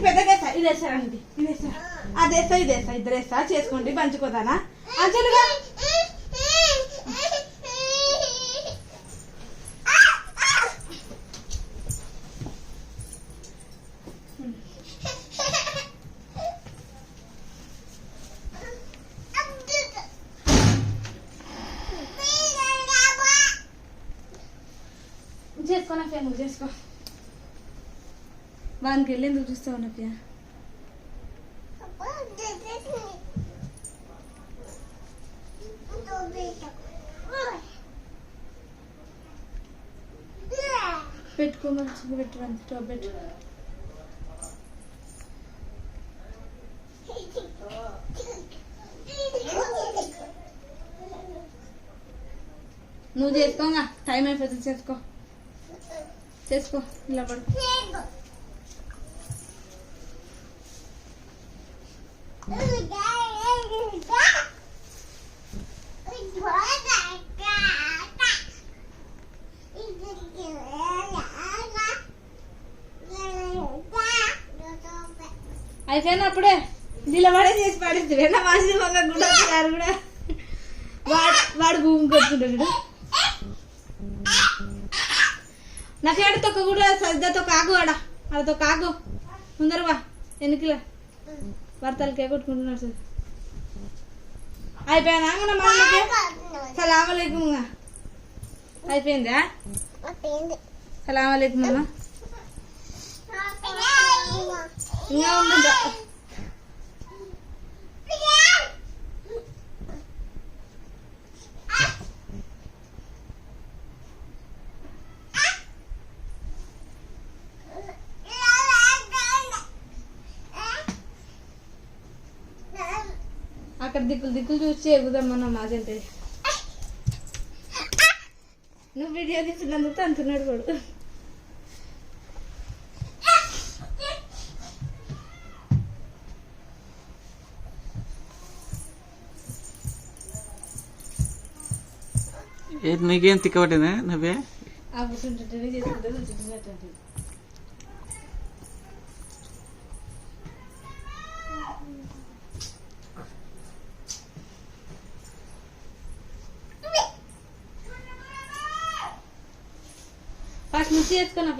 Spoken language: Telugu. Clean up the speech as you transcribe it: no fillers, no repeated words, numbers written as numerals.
పెద్దగా ఇదేసారండి, ఇదేసా అదేస్తా, ఇదేస్తా, ఇద్దరేస్తా చేసుకోండి పంచుకోదానా అంచెలుగా. చేసుకో నా నువ్వు చేసుకో. వానికి వెళ్ళి ఎందుకు చూస్తావు నా ప్యా? పెట్టుకో మంచిగా పెట్టు, స్టవ్ పెట్టు. నువ్వు చేసుకోగా, టైం అయిపోతుంది. చేసుకో చేసుకో, ఇలా పడు. అయిపోయినా అప్పుడే నిలబడే చేసి పడేసి వెన్న మాసి మొక్క కూడా కూడా వాడు భూమి కొట్టుకుంటాడు. నా పేడ తొక్క కూడా సరిగ్గాతో కాకు వాడ అదతో కాకు ముందరవా ఎన్నికల భర్తలకే కొట్టుకుంటున్నాడు సార్. అయిపోయానా మన మామకి సలామలేకుం. అయిపోయిందా? సలామలేకుం అమ్మ. ఇంకా ఉందా? అక్కడ దిక్కులు చూసి ఎగుదామన్నా మాకంటే. నువ్వు వీడియో తీసినందుకు అంటున్నాడు వాడు. నీకేం తిక్కబట్టిందా నువ్వే? కూర్చుంటుంటే చేసుకుంటే కూర్చుంటున్నట్టు. ఫస్ట్ మిక్సీ వేసుకో నా